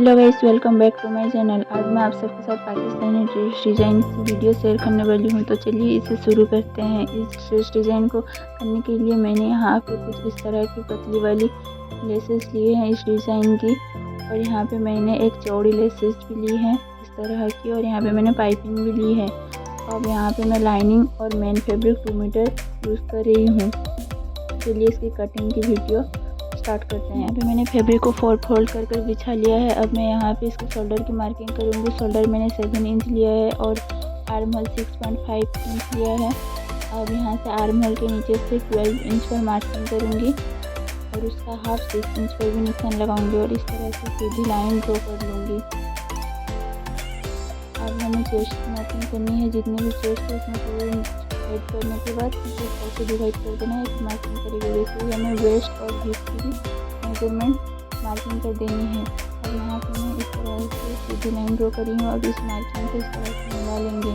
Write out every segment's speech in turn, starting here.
Hello guys, welcome back to my channel. आज मैं आप सबके साथ पाकिस्तानी ड्रेस डिज़ाइन की वीडियो शेयर करने वाली हूं। तो चलिए इसे शुरू करते हैं। इस ड्रेस डिज़ाइन को करने के लिए मैंने यहाँ पे कुछ इस तरह की पतली वाली लेसेस लिए हैं इस डिज़ाइन की, और यहाँ पे मैंने एक चौड़ी लेसेस भी ली है इस तरह की, और यहाँ पे मैंने पाइपिंग भी ली है। अब यहाँ पे मैं लाइनिंग और मेन फैब्रिक 2 मीटर यूज़ कर रही हूँ। चलिए इसकी कटिंग की वीडियो स्टार्ट करते हैं। यहाँ पे मैंने फैब्रिक को फोल्ड कर बिछा लिया है। अब मैं यहाँ पे इसके शोल्डर की मार्किंग करूँगी। शोल्डर मैंने 7 इंच लिया है और आर्म होल 6.5 इंच लिया है। अब यहाँ से आर्म होल के नीचे से 12 इंच पर मार्किंग करूँगी और उसका हाफ 6 इंच पर भी निशान लगाऊंगी और इस तरह से सीधी लाइन ड्रॉ कर लूँगी। अब हमें चेस्ट की मार्किंग करनी है। जितने भी चेस्ट है उसमें 2 इंच ऐड करने के बाद इसे डिवाइड कर देना है। एक मार्किंग करेंगे। वैसे ही हमें वेस्ट और हिप की भी मेजरमेंट मार्किंग कर देनी है। और यहाँ पर मैं इस तरह से सीधी लाइन ड्रॉ करी हूँ और इस मार्किंग को इस तरह से मिला लेंगे।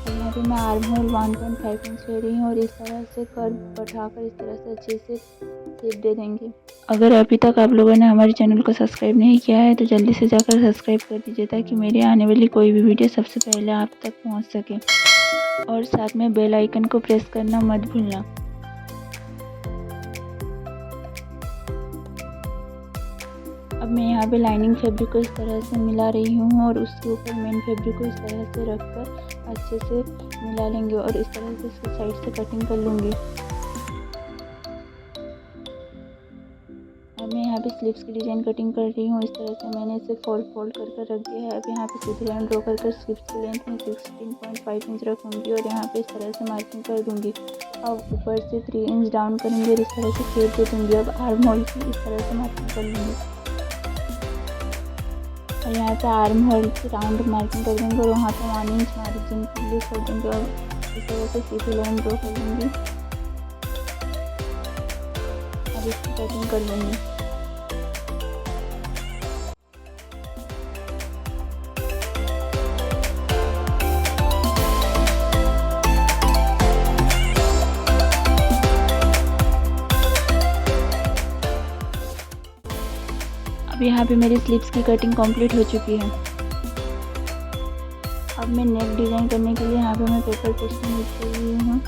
और यहाँ पे मैं आर्म होल 1.5 इंच ले रही हूँ और इस तरह से कर्व बैठाकर इस तरह से अच्छे से शेप दे देंगे। अगर अभी तक आप लोगों ने हमारे चैनल को सब्सक्राइब नहीं किया है तो जल्दी से जाकर सब्सक्राइब कर दीजिए, ताकि मेरी आने वाली कोई भी वीडियो सबसे पहले आप तक पहुंच सके। और साथ में बेल आइकन को प्रेस करना मत भूलना। अब मैं यहाँ पे लाइनिंग फैब्रिक को इस तरह से मिला रही हूँ और उसके ऊपर मेन फैब्रिक को इस तरह से रखकर अच्छे से मिला लेंगे और इस तरह से इसकी साइड से कटिंग कर लूँगी। अब मैं यहाँ पे स्लीव्स की डिज़ाइन कटिंग कर रही हूँ। इस तरह से मैंने इसे फोल्ड कर रख दिया है। अब यहाँ पे सीधी लाइन ड्रॉ कर स्लीव्स की लेंथ में 16.5 इंच रखूँगी और यहाँ पे इस तरह से मार्किंग कर दूँगी। अब ऊपर से 3 इंच डाउन करेंगे और इस तरह से शेप दे दूँगी। अब आर्म होल की इस तरह से मार्किंग कर लूँगी और यहाँ पे आर्म होल की राउंड मार्किंग कर देंगे और वहाँ पे 1 इंच मार्जिन के लिए छोड़ देंगे और इस तरह से सीधी लाइन ड्रॉ कर लूँगी। अब इसकी कटिंग कर लूँगी। अब यहाँ पे मेरी स्लीव्स की कटिंग कंप्लीट हो चुकी है। अब मैं नेक डिज़ाइन करने के लिए यहाँ पे मैं पेपर पेस्टिंग यूज कर रही हूँ।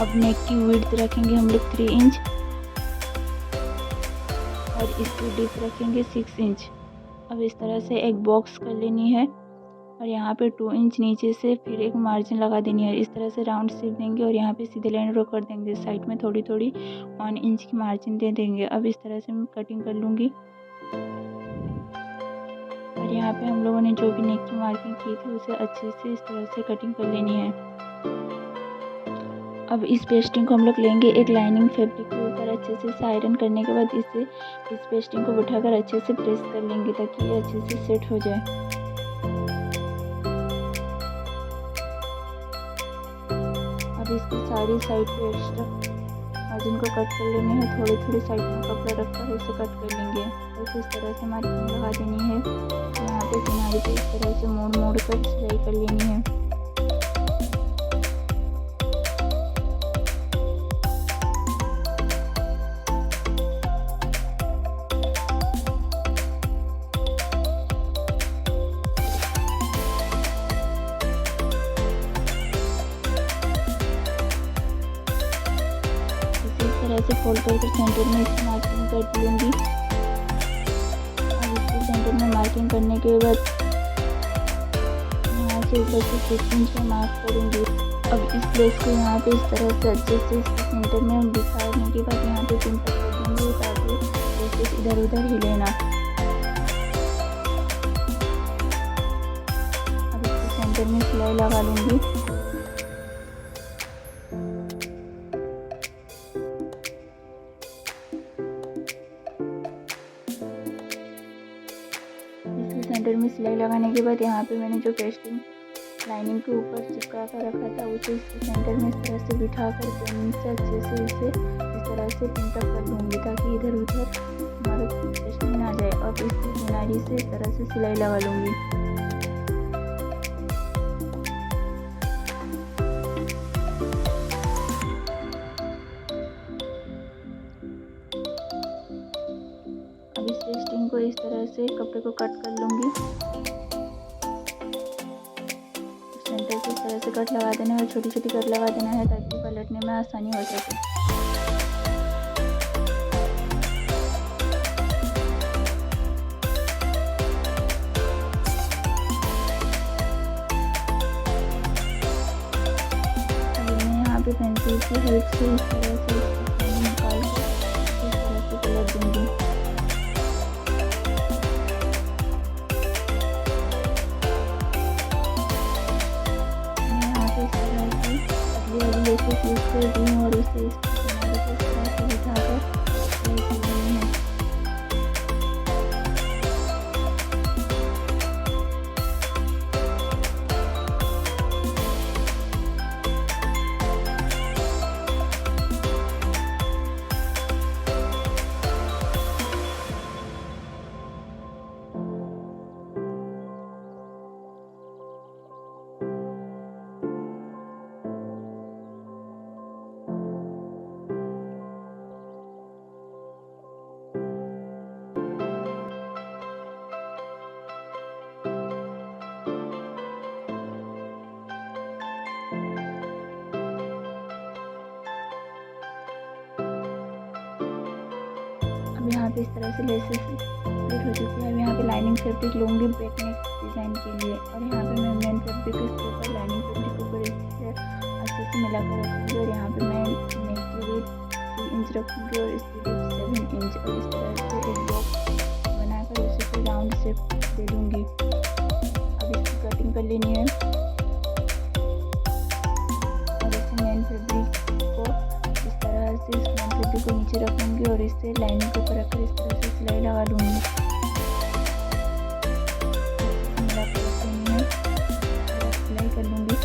अब नेक की विड्थ रखेंगे हम लोग 3 इंच और इसकी डिप रखेंगे 6 इंच। अब इस तरह से एक बॉक्स कर लेनी है और यहाँ पे 2 इंच नीचे से फिर एक मार्जिन लगा देनी है। इस तरह से राउंड शेप देंगे और यहाँ पे सीधे लाइन ड्रॉ कर देंगे। साइड में थोड़ी 1 इंच की मार्जिन दे देंगे। अब इस तरह से मैं कटिंग कर लूँगी और यहाँ पे हम लोगों ने जो भी नेक की मार्किंग की थी उसे अच्छे से इस तरह से कटिंग कर लेनी है। अब इस पेस्टिंग को हम लोग लेंगे एक लाइनिंग फैब्रिक के ऊपर। अच्छे से आयरन करने के बाद इस पेस्टिंग को बिठाकर अच्छे से प्रेस कर लेंगे ताकि ये अच्छे से सेट हो जाए। अब इसकी सारी साइड पे एक्स्ट्रा मार्जिन को कट कर लेनी है। थोड़ी साइड में कपड़ा रखकर इसे कट कर लेंगे और इस तरह से मार्किंग लगा देनी है। यहाँ पे किनारे पे इस तरह से मोड़ कर सिलाई कर लेनी है। ऐसे फोल्ड कर सेंटर में इसकी मार्किंग कर लूँगी। और इसके सेंटर में मार्किंग करने के बाद यहाँ से ऊपर से 6 इंच का मार्क करूँगी। अब इस लेस को यहाँ पे इस तरह से अच्छे से इसके सेंटर में बिछाने के बाद यहाँ पे पिन तक कर दूँगी ताकि लेसेस इधर उधर हिले ना। अब इसके सेंटर में सिलाई लगा लूँगी। सेंटर में सिलाई लगाने के बाद यहाँ पे मैंने जो पेस्टिंग लाइनिंग के ऊपर चिपका कर रखा था उसे इसके सेंटर में इस तरह से बिठा कर पेन से अच्छे से इसे इस तरह से पिन तक कर दूँगी ताकि इधर उधर हमारा पेस्टिंग ना जाए। और इसकी किनारी से इस तरह से सिलाई लगा लूँगी। से कपड़े को कट कर लूँगी। सेंटर से इस तरह से कट लगा देना है और छोटी छोटी कट लगा देना है ताकि पलटने में आसानी हो सके। पेंसिल की हेल्प से इस तरह से इसको निकाल कर इस तरह से कलर दूंगी। मैं यहाँ पे इस तरह से अगली वाली लेसेस यूज कर रही हूँ और इसे इस किनारे को इस तरह से बिठाकर लेके रही हूँ। अब यहाँ पे इस तरह से लेसेस कंप्लीट हो चुकी है। अब यहाँ पे लाइनिंग फैब्रिक लूँगी बैक नेक डिज़ाइन के लिए और यहाँ पे मैं मेन फैब्रिक इसके ऊपर लाइनिंग फैब्रिक के ऊपर इससे अच्छे से मिला कर रखूँगी और यहाँ पे मैं नेक की वेट 3 इंच रखूँगी और इसकी वेट 7 इंच और इस तरह से एक बॉक्स बनाकर उसे फिर राउंड शेप दे दूँगी। अब इसकी कटिंग कर लेनी है और इसे मेन फैब्रिक को इस तरह से इस मेन फैब्रिक को नीचे रखूँगी और इससे लाइनिंग के ऊपर रखकर इस तरह से सिलाई लगा लूँगी। सिलाई कर लूँगी।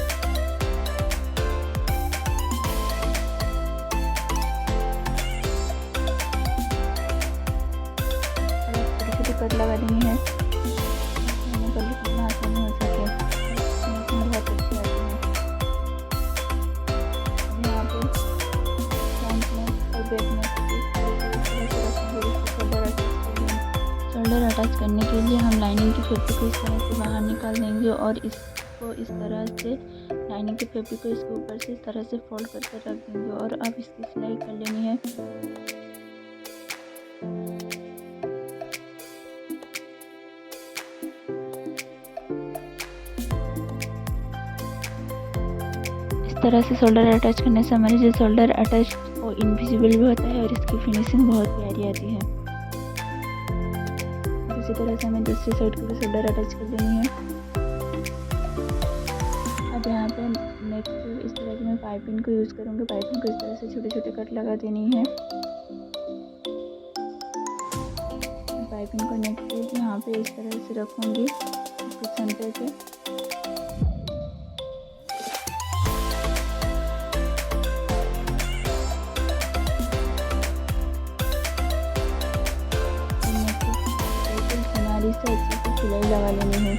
छोटी छोटी कट लगा देनी है कलर कितना आसानी हो सके। बहुत अच्छी आती है। यहाँ पे फ्रंट में और बैक में शोल्डर अटैच करने के लिए हम लाइनिंग की फैब्रिक को इस तरह से बाहर निकाल देंगे और इसको इस तरह से लाइनिंग के फैब्रिक को इसके ऊपर से इस तरह से फोल्ड करके रख देंगे और अब इसकी सिलाई कर लेनी है। इस तरह से शोल्डर अटैच करने से हमारी जो शोल्डर अटैच वो इनविजिबल भी होता है और इसकी फिनिशिंग बहुत प्यारी आती है। इसी तरह से हमें दूसरी साइड को भी शोल्डर अटैच कर लेनी है। अब यहाँ पे नेक इस तरह की मैं पाइपिंग को यूज़ करूँगी। पाइपिंग को इस तरह से छोटे छोटे कट लगा देनी है। पाइपिंग को नेक पे यहाँ पे इस तरह से रखूँगी सेंटर पे। से अच्छे से सिलाई लगा लेनी है।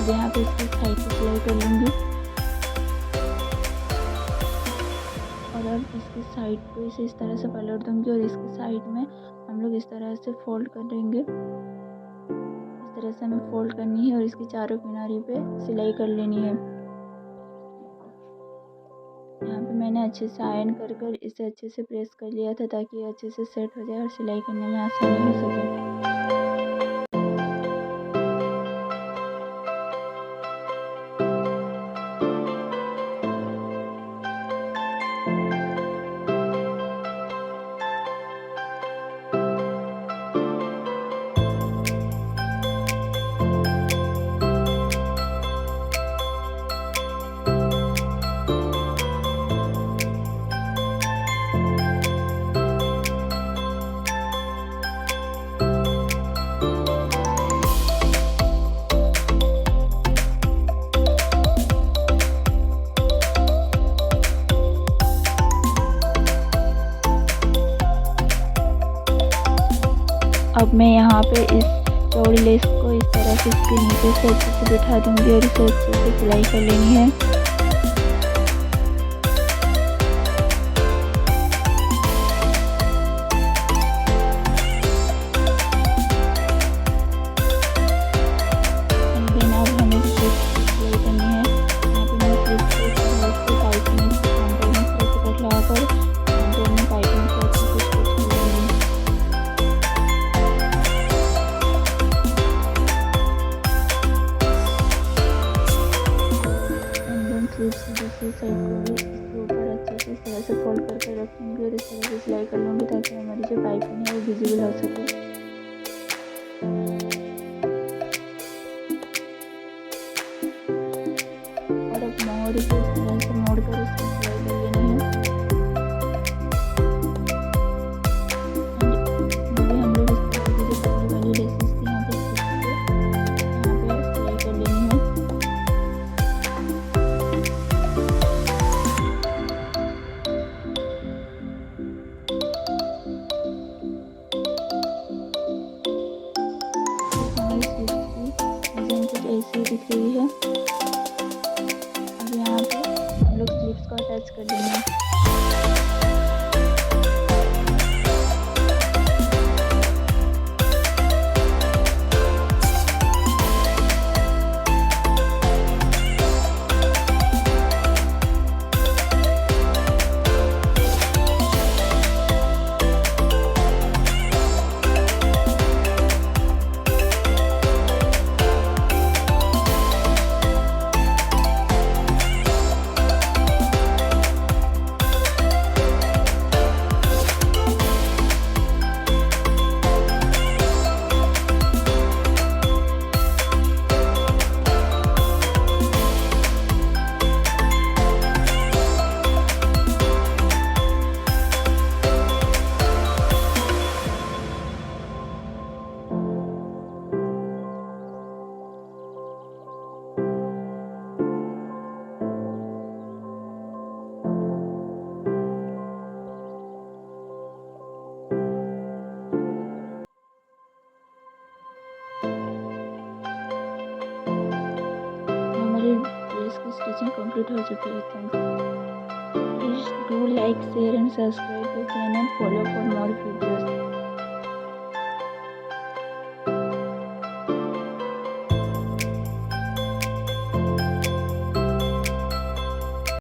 यहाँ पे इसकी साइड पे सिलाई कर लूँगी और अब इसकी साइड पे इसे इस तरह से पलट दूँगी और इसके साइड में हम लोग इस तरह से फोल्ड करेंगे। इस तरह से हमें फोल्ड करनी है और इसकी चारों किनारी पे सिलाई कर लेनी है। यहाँ पे मैंने अच्छे से आयरन कर इसे अच्छे से प्रेस कर लिया था ताकि ये अच्छे से सेट हो जाए और सिलाई करने में आसानी हो सके। मैं यहाँ पे इस चौड़ी लेस को इस तरह से इसके नीचे से अच्छे से बिठा दूंगी और इसे अच्छे से सिलाई कर लेनी है। दूसरी साइड को भी इसके ऊपर अच्छे से इस तरह से फोल्ड करके रखूँगी और इस तरह से सिलाई कर लूँगी ताकि हमारी जो पाइपिंग है वो विजिबल हो सके। और अब मोहरी को इस तरह से मोड़कर इसकी सिलाई कर लेनी है। अभी हम लोग इस तरह की जो पतली वाली लेसेस थी यहाँ पे सिलाई कर लेनी है। ऐसी दिख रही है। अब यहाँ पे हम लोग स्लीव्स को अटैच कर देंगे। ड्रेस की स्टिचिंग कंप्लीट हो चुकी है। Thanks. Please do like, share and subscribe the channel, follow for more videos.